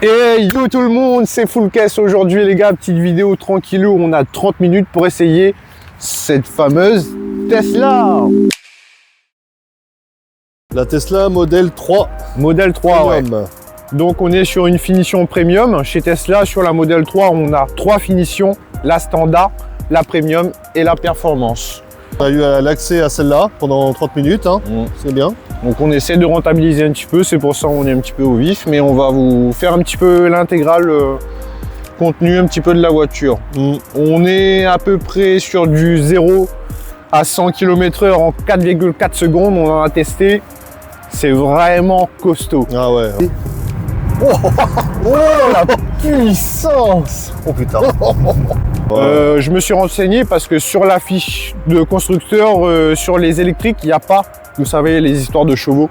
Et yo tout le monde, c'est Full Caisse aujourd'hui les gars, petite vidéo tranquillou, on a 30 minutes pour essayer cette fameuse Tesla. La Tesla Model 3. Model 3, ouais. Donc on est sur une finition premium. Chez Tesla, sur la Model 3, on a 3 finitions, la standard, la premium et la performance. On a eu l'accès à celle-là pendant 30 minutes, hein. C'est bien. Donc on essaie de rentabiliser un petit peu, c'est pour ça qu'on est un petit peu au vif, mais on va vous faire un petit peu l'intégrale contenu un petit peu de la voiture. On est à peu près sur du 0 à 100 km/h en 4,4 secondes, on en a testé. C'est vraiment costaud. Ah ouais. Oh la puissance! Oh putain. Je me suis renseigné parce que sur la fiche de constructeur, sur les électriques, il n'y a pas, vous savez, les histoires de chevaux.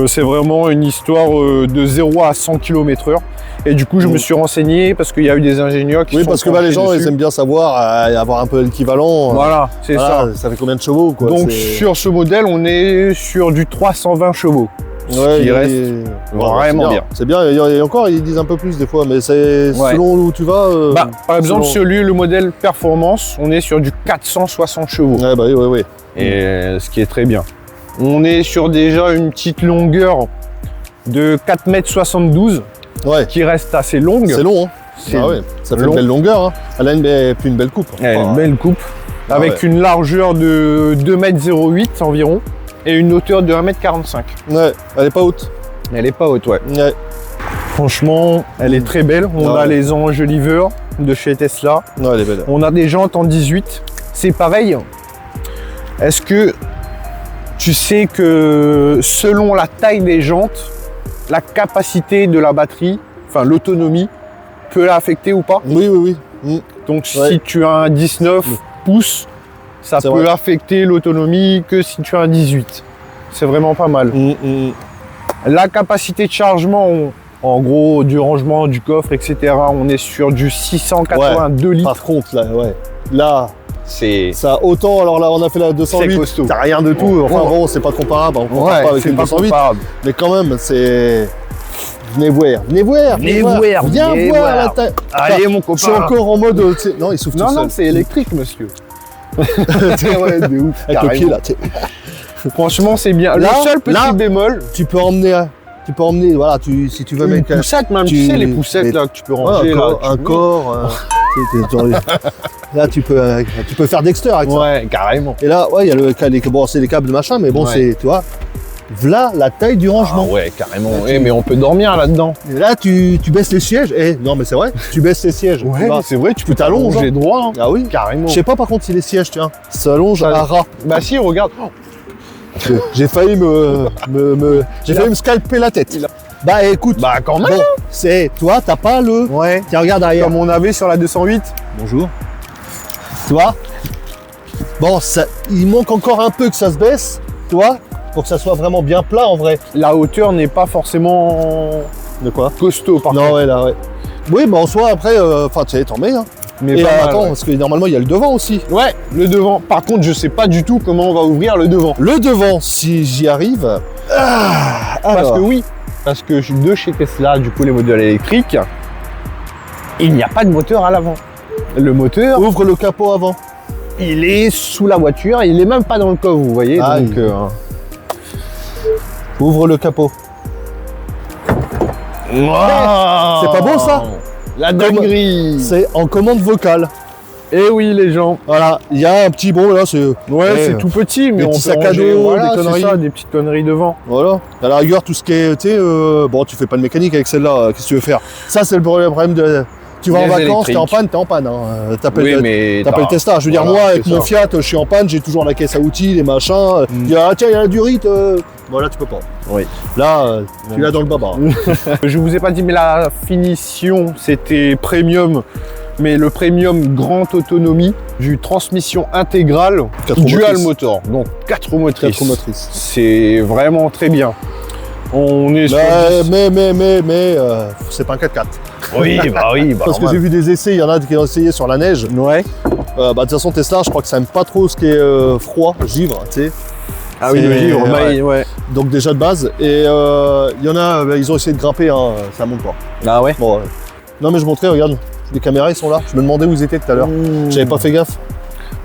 C'est vraiment une histoire de 0 à 100 km/h. Et du coup, je me suis renseigné parce qu'il y a eu des ingénieurs qui sont parce que les gens, ils aiment bien savoir, avoir un peu l'équivalent. Voilà, c'est ça. Ça fait combien de chevaux, quoi? Donc sur ce modèle, on est sur du 320 chevaux. Ouais, qui reste vraiment bien. C'est bien, et encore ils disent un peu plus des fois, mais c'est selon où tu vas. Par exemple, sur le modèle performance, on est sur du 460 chevaux. Ouais, bah oui. Et ce qui est très bien. On est sur déjà une petite longueur de 4,72 m, qui reste assez longue. C'est long, hein. Ça fait une belle longueur, hein. Elle a une belle coupe. Elle a une belle coupe, avec une largeur de 2,08 m environ. Et une hauteur de 1,45 m. Ouais, elle est pas haute. Elle est pas haute, ouais. Franchement, elle est très belle. On a les enjoliveurs de chez Tesla. Ouais, elle est belle. On a des jantes en 18. C'est pareil. Est-ce que tu sais que selon la taille des jantes, la capacité de la batterie, enfin l'autonomie, peut l'affecter ou pas? Oui. Donc si tu as un 19 pouces, ça peut affecter l'autonomie que si tu as un 18. C'est vraiment pas mal. La capacité de chargement, en gros, du rangement, du coffre, etc., on est sur du 682 litres. Par contre, là, c'est ça autant. Alors là, on a fait la 208. T'as rien de tout. Enfin bon, c'est pas comparable. On compare pas avec une 208. Mais quand même, c'est. Venez voir. Viens voir la taille. Allez, mon copain. Je suis encore en mode. Non, il souffle tout seul. Non, c'est électrique, monsieur. De ouf, avec le pied là. Franchement, c'est bien. Le seul petit bémol, tu peux emmener, voilà, si tu veux mettre une poussette, même tu sais les poussettes là que tu peux ranger un corps. Là, tu peux faire Dexter avec ça. Ouais, carrément. Et là, il y a c'est les câbles de machin, mais bon, c'est, tu vois. Voilà la taille du rangement. Ah ouais, carrément. Mais on peut dormir là-dedans. Et là, tu baisses les sièges. Non, mais c'est vrai, tu baisses les sièges. Ouais, c'est vrai, tu peux t'allonger droit. Ah oui, carrément. Je sais pas par contre si les sièges, tiens, s'allongent à ras. Bah si, regarde. J'ai failli j'ai failli me scalper la tête. Bah écoute. Bah quand même. C'est toi, t'as pas le. Ouais. Tiens, regarde derrière. Comme on avait sur la 208. Bonjour. Toi. Bon, il manque encore un peu que ça se baisse, toi. Pour que ça soit vraiment bien plat en vrai. La hauteur n'est pas forcément costaud par contre. Non, ouais. Oui, mais en soi, après, tu sais, t'en mets. Hein. Mais attends, parce que normalement, il y a le devant aussi. Ouais, le devant. Par contre, je sais pas du tout comment on va ouvrir le devant. Le devant, si j'y arrive. Parce que de chez Tesla, du coup, les modèles électriques, il n'y a pas de moteur à l'avant. Le moteur. Ouvre le capot avant. Il est sous la voiture, il est même pas dans le coffre, vous voyez. Donc, ouvre le capot. Wow, c'est pas beau ça? La dinguerie. C'est en commande vocale. Eh oui les gens. Voilà, il y a un petit là c'est. Ouais, c'est tout petit, mais on peut sac à ranger, dos, des conneries. Ça, des petites conneries devant. Voilà. À la rigueur, tout ce qui est, tu sais, bon, tu fais pas de mécanique avec celle-là. Qu'est-ce que tu veux faire? Ça, c'est le problème de. Tu vas en vacances, t'es en panne, hein. T'appelles Tesla. Je veux dire, moi, avec mon Fiat, je suis en panne, j'ai toujours la caisse à outils, les machins. Il y a la durite. Voilà, tu peux pas. Oui. Là, tu l'as dans le baba. Je vous ai pas dit, mais la finition, c'était premium. Mais le premium grande autonomie, du transmission intégrale, dual motor. Donc 4 motrices. C'est vraiment très bien. On est mais c'est pas un 4x4. Oui, parce que j'ai vu des essais, il y en a qui ont essayé sur la neige. Ouais. De toute façon, Tesla, je crois que ça aime pas trop ce qui est froid, givre, tu sais. Ah oui, le livre, ouais. Donc déjà de base. Et il y en a, ils ont essayé de grimper, hein, ça monte pas. Ah ouais. Bon, non mais je montrais, regarde, les caméras ils sont là. Je me demandais où ils étaient tout à l'heure. J'avais pas fait gaffe.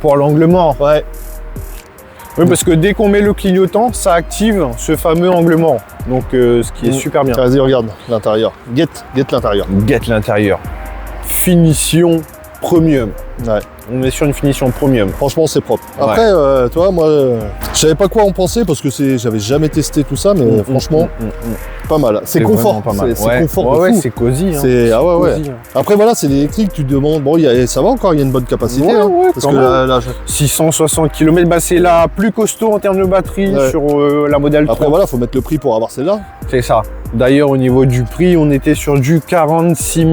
Pour l'angle mort. Ouais. Oui, parce que dès qu'on met le clignotant, ça active ce fameux angle mort. Donc ce qui est super bien. Vas-y, regarde l'intérieur. Guette l'intérieur. Guette l'intérieur. Finition premium. Ouais. On est sur une finition premium. Franchement, c'est propre. Après, tu vois, moi, je savais pas quoi en penser parce que j'avais jamais testé tout ça, mais franchement, pas mal. C'est confort. Pas mal. C'est confort. Ouais, c'est cosy. Hein. Ah ouais. Après, voilà, c'est l'électrique. Tu te demandes, bon, ça va encore, il y a une bonne capacité. Ouais, hein, ouais, parce que là, 660 km, bah, c'est la plus costaud en termes de batterie sur la modèle 3. Après, voilà, faut mettre le prix pour avoir celle-là. C'est ça. D'ailleurs, au niveau du prix, on était sur du 46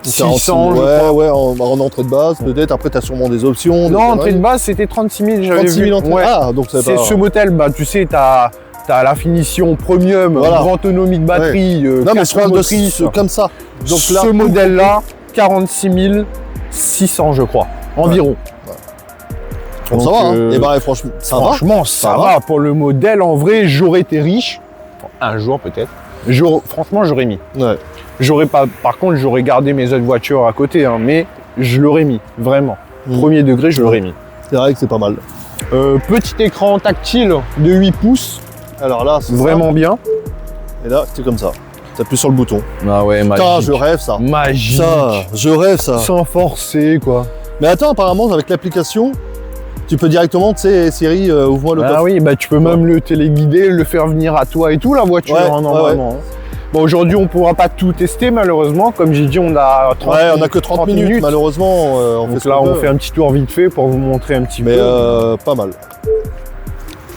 600. Ouais, en entrée de base, peut-être. Après, tu as sûrement des options. Non, entrée de base, c'était 36 000. 36 000 entrées. Ah, donc c'est ce modèle, bah, tu sais, tu as la finition premium, grande autonomie de batterie. Non, mais je parle de comme ça. Donc là, ce modèle-là, 46 600, je crois, environ. Bon, ça va, hein. Et bah, franchement, ça va. Pour le modèle, en vrai, j'aurais été riche. Un jour, peut-être. Franchement, j'aurais mis. Ouais. Par contre, j'aurais gardé mes autres voitures à côté, hein, mais je l'aurais mis, vraiment. Premier degré, je l'aurais mis. C'est vrai que c'est pas mal. Petit écran tactile de 8 pouces. Alors là, c'est vraiment bien. Et là, c'est comme ça. T'appuies sur le bouton. Ah ouais, magique. Putain, je rêve ça. Magique. Je rêve ça. Sans forcer, quoi. Mais attends, apparemment, avec l'application, tu peux directement, tu sais, Siri, ouvre-moi le coffre. Ah oui, bah tu peux même le téléguider, le faire venir à toi et tout, la voiture, normalement. Ouais. Bon, aujourd'hui, on ne pourra pas tout tester, malheureusement. Comme j'ai dit, on a 30 on a que 30 minutes, malheureusement. Donc là, on fait un petit tour vite fait pour vous montrer un petit peu. Mais pas mal.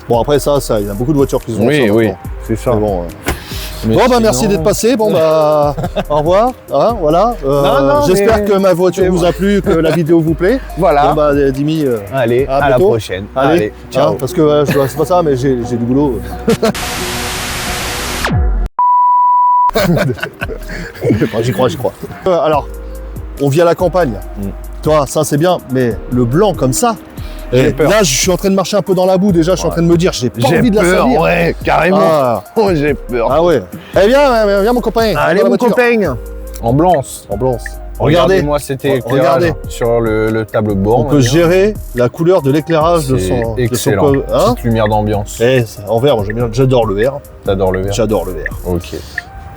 Bon, après ça, il y a beaucoup de voitures qui sont Oui, c'est ça. Bon, bah merci d'être passé. Bon, bah au revoir. Hein, voilà. J'espère que ma voiture vous a plu, que la vidéo vous plaît. Voilà. Bon, bah Dimi, allez, à la prochaine. Allez, ciao. Hein, parce que c'est pas ça, mais j'ai du boulot. J'y crois. Alors, on vit à la campagne. Toi, ça c'est bien, mais le blanc comme ça. Là, je suis en train de marcher un peu dans la boue déjà. Je suis en train de me dire, j'ai pas envie de la salir. Ouais, carrément. Oh, j'ai peur. Ah ouais. Eh viens mon copain. Allez mon copain. En blanche. Regardez-moi cet éclairage sur le tableau de bord. On peut gérer la couleur de l'éclairage de son. Excellent. Petite lumière d'ambiance. En vert, j'adore le vert. T'adores le vert. J'adore le vert. Ok.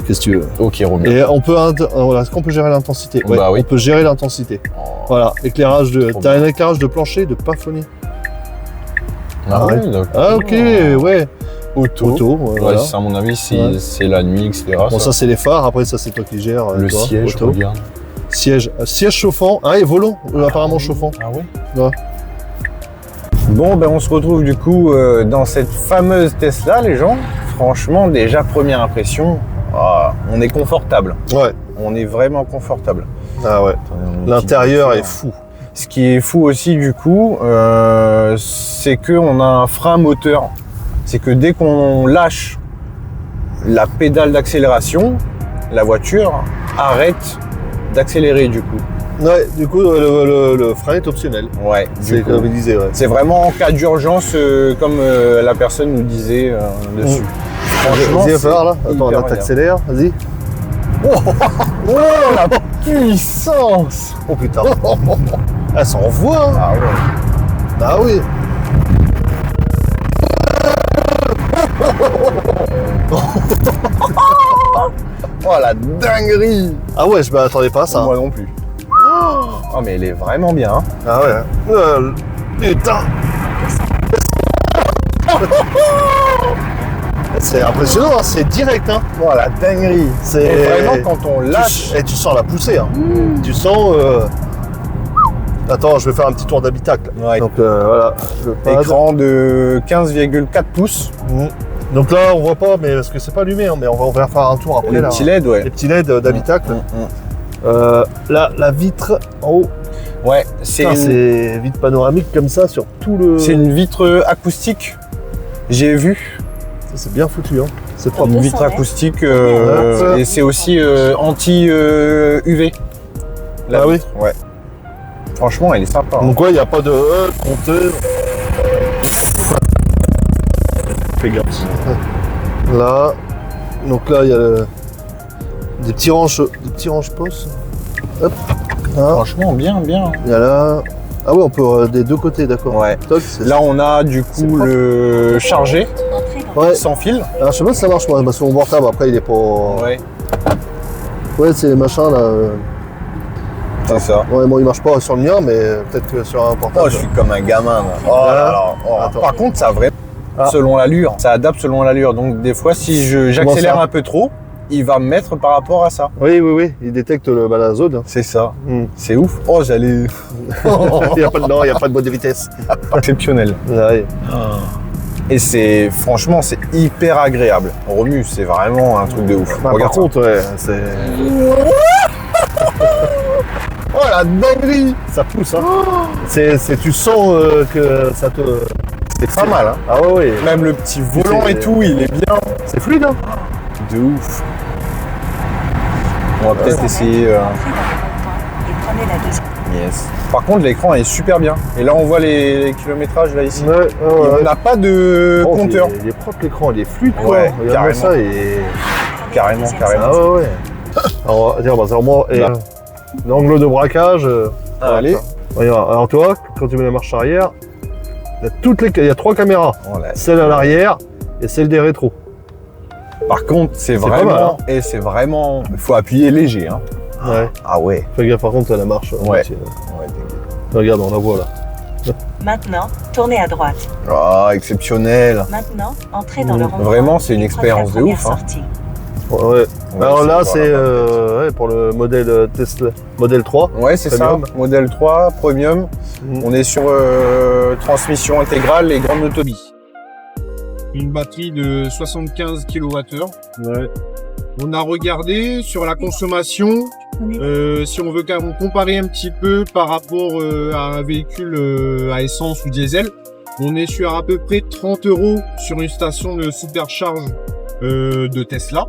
Qu'est-ce que tu veux? Ok, Romain. Et est-ce qu'on peut gérer l'intensité? Ouais, bah oui. On peut gérer l'intensité. Voilà, éclairage de. T'as un éclairage de plancher, de plafonnier. Ah ouais, d'accord. Ah ok, ouais. Auto, voilà. À mon avis, c'est la nuit, etc. Bon, ça c'est les phares, après ça c'est toi qui gères. Le siège, regarde. Siège chauffant, et volant, apparemment chauffant. Ah ouais. Bon, ben on se retrouve du coup dans cette fameuse Tesla, les gens. Franchement, déjà, première impression, on est confortable. Ouais. On est vraiment confortable. Ah ouais. L'intérieur est fou. Ce qui est fou aussi, du coup, c'est qu'on a un frein moteur. C'est que dès qu'on lâche la pédale d'accélération, la voiture arrête d'accélérer, du coup. Ouais, du coup, le frein est optionnel. Ouais, c'est comme il disait. Ouais. C'est vraiment en cas d'urgence, comme la personne nous disait dessus. Franchement, vas-y, faire là. Attends, là, t'accélères, vas-y. Oh, la puissance! Oh putain. Elle s'envoie. Ah ouais. Ah oui. Oh la dinguerie! Ah ouais, je m'attendais pas à ça. Moi non plus. Oh mais elle est vraiment bien. Hein. Ah ouais. Putain. C'est impressionnant, hein, c'est direct. Hein. Oh la dinguerie! C'est vraiment quand on lâche. Et tu sens la poussée. Hein. Tu sens. Attends, je vais faire un petit tour d'habitacle. Ouais. Donc voilà. Écran de 15,4 pouces. Donc là, on voit pas, mais parce que c'est pas allumé, hein, mais on va faire un tour après. Les petits LED, ouais. Les petits LED d'habitacle. Là, la vitre en haut. Ouais, c'est vitre panoramique comme ça sur tout le. C'est une vitre acoustique. J'ai vu. C'est bien foutu, hein. C'est propre. Une vitre acoustique et c'est aussi anti-UV. Ah oui. Ouais. Franchement, elle est sympa. Donc ouais, il n'y a pas de compteur. Fais gaffe. Là, donc là il y a des petits ranges postes. Hop. Là. Franchement, bien. Il y a là. Ah ouais, on peut des deux côtés, d'accord. Ouais. Là, on a du coup le chargé, sans fil. Alors, je sais pas si ça marche, moi, parce que mon portable, après, il est pas... Ouais. Ouais, c'est les machins, là. C'est ça. Ouais, bon, il marche pas sur le mien, mais peut-être que sur un portable. Oh, je suis comme un gamin, là. Oh là là. Oh. Par contre, ça vraiment selon l'allure. Ça adapte selon l'allure. Donc, des fois, si j'accélère un peu trop, il va me mettre par rapport à ça. Oui, il détecte la zone. C'est ça. C'est ouf. Oh, j'allais... il n'y a pas de boîte de vitesse. Exceptionnel. Ouais. Et c'est... Franchement, c'est hyper agréable. Remue, c'est vraiment un truc de ouf. Regarde par contre, ouais, c'est... Oh, la dinguerie. Ça pousse, hein. Tu sens que ça te... C'est pas mal, hein. Ah ouais. Même le petit volant et tout, il est bien. C'est fluide, hein. De ouf. On va peut-être essayer. Yes. Par contre, l'écran est super bien. Et là, on voit les kilométrages là ici. Ouais. On n'a pas de compteur. Il est propre l'écran, il est fluide. Quoi. Ouais, carrément. Ça et... Carrément. Ah ouais. Alors, tiens, c'est vraiment l'angle de braquage. Allez. Regarde, alors toi, quand tu mets la marche arrière, il y a 3 caméras. Voilà. Celle à l'arrière et celle des rétros. Par contre, c'est vraiment... Mal, hein. Et c'est vraiment... Il faut appuyer léger. Hein. Ouais. Ah ouais. Fais gaffe, par contre, la marche. Ouais. Regarde, on la voit là. Maintenant, tournez à droite. Ah, exceptionnel. Maintenant, entrez dans le rond-point. Vraiment, c'est une expérience de ouf. Hein. Ouais. Alors là, c'est pour le modèle Tesla, modèle 3. Ouais, c'est ça. Modèle 3, Premium. On est sur transmission intégrale et grande autonomie. Une batterie de 75 kWh. Ouais. On a regardé sur la consommation, si on veut comparer un petit peu par rapport à un véhicule à essence ou diesel, on est sur à peu près 30 € sur une station de supercharge de Tesla.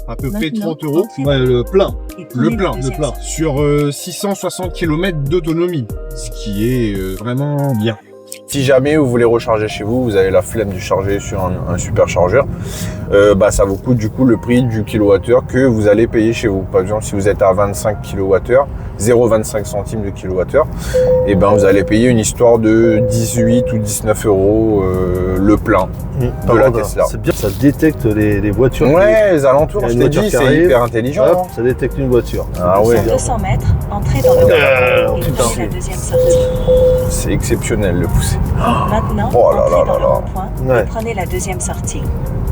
À peu près 30 €. Ouais, le plein. Sur 660 km d'autonomie, ce qui est vraiment bien. Si jamais vous voulez recharger chez vous, vous avez la flemme de charger sur un superchargeur, ça vous coûte du coup le prix du kilowattheure que vous allez payer chez vous. Par exemple, si vous êtes à 25 kWh, 0,25 centimes de kilowattheure, et vous allez payer une histoire de 18 ou 19 € le plein de la Tesla. C'est bien, ça détecte les voitures. Ouais, les alentours, je t'ai dit, c'est hyper intelligent. Hop, ça détecte une voiture. Ah ouais. 200 mètres, entrez dans le rond-point et prenez la deuxième sortie. C'est exceptionnel le pousser. Maintenant, entrez dans le rond-point et prenez la deuxième sortie.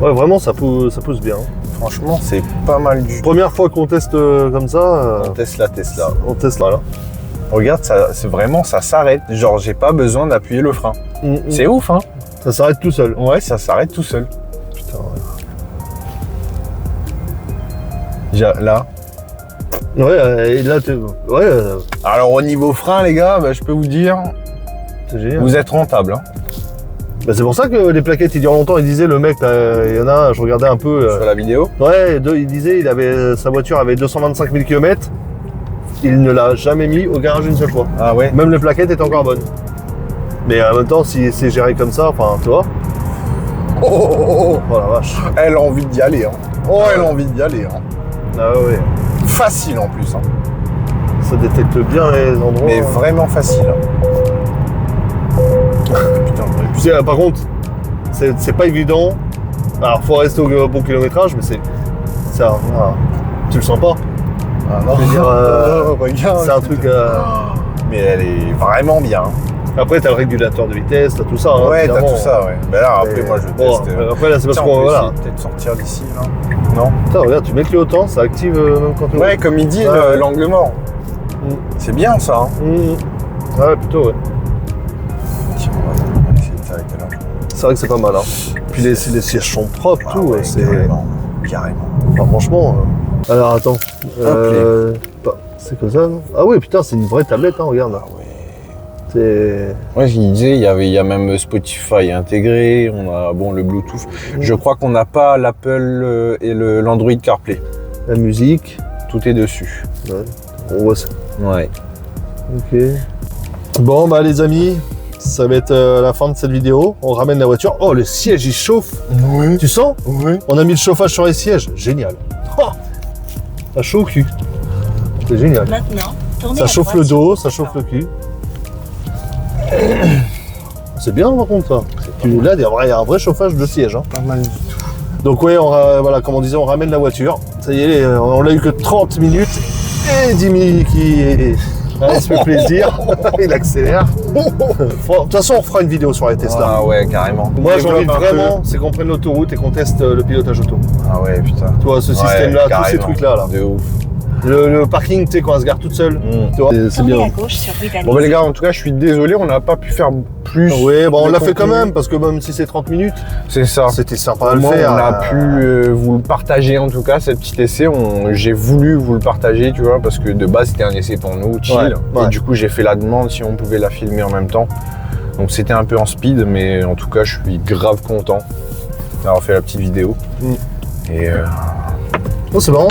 Ouais, vraiment, ça pousse bien. Franchement, c'est pas mal du tout. Première fois qu'on teste comme ça. On teste la Tesla. On teste là. Regarde, c'est vraiment, ça s'arrête. Genre, j'ai pas besoin d'appuyer le frein. C'est ouf, hein. Ça s'arrête tout seul. Ouais, ça s'arrête tout seul. Putain, ouais. Là. Ouais, et là, Alors, au niveau frein, les gars, je peux vous dire, c'est génial. Vous êtes rentable, hein. C'est pour ça que les plaquettes, il durent longtemps. Il disait, le mec, il y en a, je regardais un peu. Sur la vidéo. Ouais, il disait, sa voiture avait 225 000 km. Il ne l'a jamais mis au garage une seule fois. Ah ouais. Même les plaquettes étaient encore bonnes. Mais en même temps, si c'est géré comme ça, enfin, tu vois. Oh la vache. Elle a envie d'y aller, hein. Oh, elle a envie d'y aller, hein. Ah ouais. Facile en plus, hein. Ça détecte bien les endroits. Mais vraiment facile. Putain, par contre, c'est pas évident. Alors, faut rester au bon kilométrage, mais c'est ça. Tu le sens pas. Ah non. Je veux dire, c'est un truc. Mais elle est vraiment bien. Après, t'as le régulateur de vitesse, t'as tout ça. Hein, ouais, t'as tout ça, ouais. Ben là, après, moi, je teste. Après, là, c'est parce qu'on va peut-être sortir d'ici, là. Non. Putain, regarde, tu mets le clignotant, ça active même quand tu. Ouais, comme il dit, l'angle mort. C'est bien, ça. Hein. Ouais, plutôt, ouais. Tiens, on va essayer de s'arrêter là. C'est vrai que c'est pas mal, hein. Puis les sièges sont propres, tout. Ouais, c'est carrément. Enfin, franchement. Alors, attends. C'est comme ça, non? Ah oui, putain, c'est une vraie tablette, hein, regarde là. Ah ouais. Ouais, je disais, il y a même Spotify intégré, on a le Bluetooth. Je crois qu'on n'a pas l'Apple et l'Android CarPlay. La musique. Tout est dessus. Ouais, on voit ça. Ouais. Ok. Bon, les amis, ça va être la fin de cette vidéo. On ramène la voiture. Oh, le siège, il chauffe. Oui. Tu sens? Oui. On a mis le chauffage sur les sièges. Génial. Oh, ça chaud au cul. C'est génial. Maintenant, tournez Ça chauffe le dos, ça chauffe le cul. C'est bien par contre ça. Là, il y a un vrai chauffage de siège. Hein. Pas mal du tout. Donc ouais, voilà, comme on disait, on ramène la voiture. Ça y est, on l'a eu que 30 minutes. Et Jimmy qui se fait plaisir. Il accélère. De toute façon, on fera une vidéo sur les Tesla. Ah ouais, carrément. Moi, j'ai envie vraiment, c'est qu'on prenne l'autoroute et qu'on teste le pilotage auto. Ah ouais, putain. Tu vois, ce système-là, tous ces trucs-là. De ouf. Le parking, tu sais, quand on se gare toute seule. Tu vois, c'est Tournez bien. à gauche sur rue Bon bah les gars, en tout cas, je suis désolé, on n'a pas pu faire plus. Oui, bon, on de l'a fait quand contenu. même, parce que même si c'est 30 minutes, C'est ça. c'était sympa à Au le moins, faire. on a pu vous le partager en tout cas, ce petit essai. J'ai voulu vous le partager, tu vois, parce que de base c'était un essai pour nous, chill. Ouais. Et du coup, j'ai fait la demande si on pouvait la filmer en même temps. Donc c'était un peu en speed, mais en tout cas, je suis grave content d'avoir fait la petite vidéo. Et Oh, c'est marrant,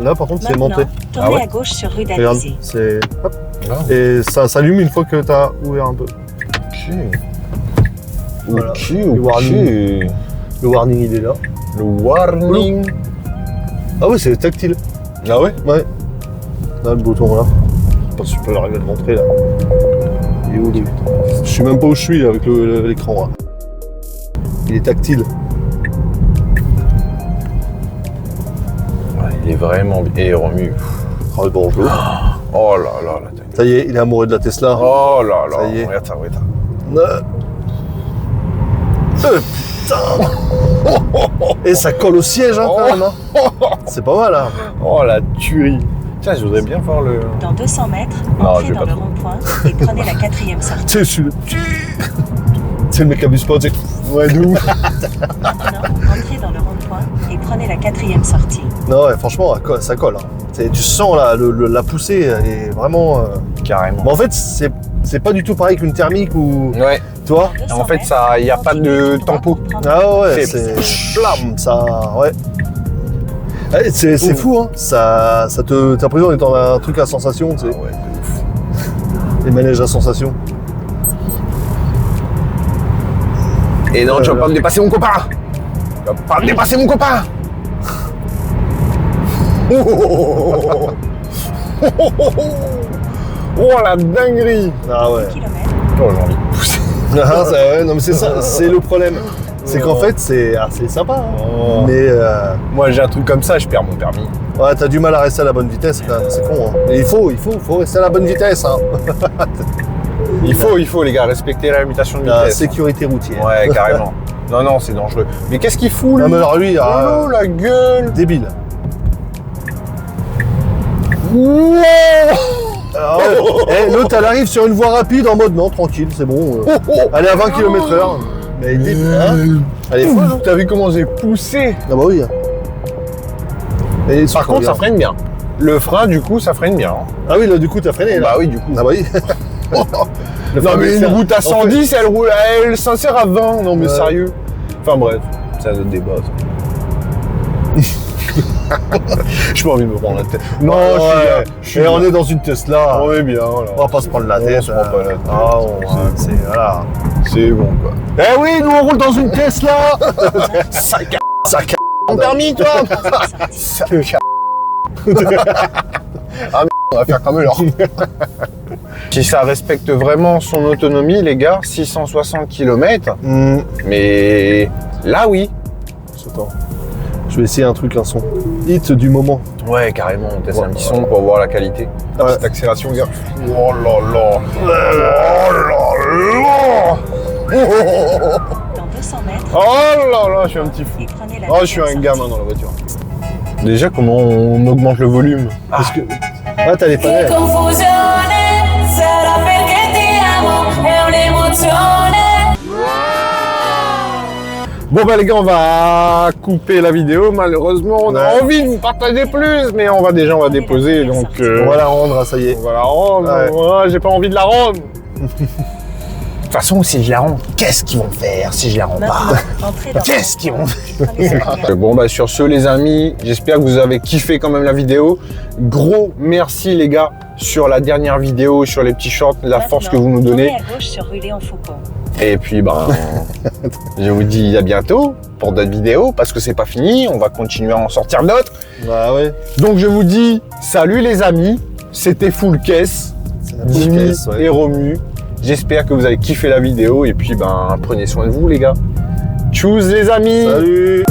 là par contre c'est Maintenant, monté. tournez Ah ouais à gauche sur rue Regarde, d'Alizé. c'est. Hop. grave. Et ça s'allume une fois que tu as ouvert un peu. Ok. Voilà. Ok, Le ok. warning. Le warning il est là. Le warning. Ah oui, c'est tactile. Ah ouais? Ouais. Là le bouton là. Je sais pas si je peux arriver à le montrer là. Il est où lui? Je sais même pas où je suis là, avec l'écran là. Il est tactile. Ouais, il est vraiment bien. Et il remue. Oh, bonjour. Oh là là là. Ça y est, il est amoureux de la Tesla. Oh là là. Ça y est. Regarde ça, regarde ça. Putain. Et ça colle au siège hein, quand même. Hein. C'est pas mal hein. Oh la tuerie. Tiens, je voudrais bien voir le. Dans 200 mètres, Non, entrez je vais dans pas le trop. rond-point et prenez la 4e sortie. Tu sais, je suis le. C'est le mec qui abuse pas, tu sais. Ouais, de ouf. Maintenant, entrez dans le rond-point et prenez la 4e sortie. Non, ouais, franchement, ça colle. Hein. Tu sens la poussée, elle est vraiment. Carrément. Mais en fait, c'est pas du tout pareil qu'une thermique ou. Ouais. Tu vois? Dans 200 En fait, mètres, ça, y a pas de continuez tout droit tempo. pour prendre Ah ouais, C'est- c'est. Blam, ça. Ouais. Ouais, c'est fou, hein. T'as l'impression d'être dans un truc à sensation, tu sais. Ah ouais, de ouf. Les manèges à sensation. Et non, tu vas pas me dépasser mon copain. Tu vas pas me dépasser mon copain. Oh la dinguerie. Ah ouais. kilomètres. Oh, j'ai envie de pousser. Ah, ouais, non, mais c'est ça, c'est le problème. C'est qu'en fait, c'est sympa. Hein. Oh. Mais Moi, j'ai un truc comme ça, je perds mon permis. ouais, t'as du mal à rester à la bonne vitesse quand même, c'est con. Hein. Et il faut rester à la bonne vitesse. Hein. Il faut, les gars, respecter la limitation de La vitesse. sécurité routière. Ouais, carrément. Non, c'est dangereux. Mais qu'est-ce qu'il fout, lui? Non, mais alors lui, Oh, la gueule. débile. Wow. Alors, ouais, l'autre, elle arrive sur une voie rapide en mode non, tranquille, c'est bon. Elle est à 20 km/h. Mais elle est débile. Hein. Elle est folle. T'as vu comment j'ai poussé? Ah bah oui. Et Par contre, ça freine bien. Le frein, du coup, ça freine bien. Hein. Ah oui, là, du coup, t'as freiné. Là. Bah oui, du coup. Ah bah oui. Le Non, mais une frein, route à en fait, 110, elle roule, elle s'insère à 20. Non, mais Ouais. sérieux. Enfin, bref, c'est un autre débat. Je pas envie de me prendre la tête. Non, ouais. je suis Et bien. on est dans une Tesla. On est bien, là. On va pas se prendre la On tête. se prend pas la tête. Ah, c'est voilà. C'est bon, quoi. Eh oui, nous on roule dans une Tesla. Ça casse Ça casse. ton permis, toi. 3e sortie. Ça casse. Ah, merde, on va faire comme l'or. Si ça respecte vraiment son autonomie, les gars, 660 km, mais là, oui. Attends. Je vais essayer un son. Hit du moment. Ouais, carrément, on teste Ouais. un petit son pour voir la qualité. Ouais. Petite accélération, gars. Oh là là. Oh là là. Dans 200 mètres, Oh là là, je suis un petit fou. et prenez la Oh, je suis 2e un sortie. gamin dans la voiture. Déjà, comment on augmente le volume? Parce que. Ah, t'as les panels. Confusione, sarà perché ti amo, è un'emozione. Bon bah les gars, on va couper la vidéo. Malheureusement, on a Ouais. envie de vous partager plus, mais on va déposer. Donc On va la rendre, ça y est. on va la rendre. Ouais. Ouais, j'ai pas envie de la rendre. De toute façon, si je la rends, qu'est-ce qu'ils vont faire si je la rends pas? Maintenant, entrez dans le Qu'est-ce qu'ils vont rond-point. Prenez la 4e. Bon bah sur ce les amis, j'espère que vous avez kiffé quand même la vidéo. Gros merci les gars sur la dernière vidéo, sur les petits shorts, la force que vous nous donnez. Tournez à gauche sur Rulé-en-Foucault. Et puis, je vous dis à bientôt pour d'autres vidéos, parce que c'est pas fini, on va continuer à en sortir d'autres. Bah ouais. Donc, je vous dis salut les amis, c'était Full Caisse, Jimmy et Romu. J'espère que vous avez kiffé la vidéo, et puis, prenez soin de vous, les gars. Tchuss, les amis. Salut.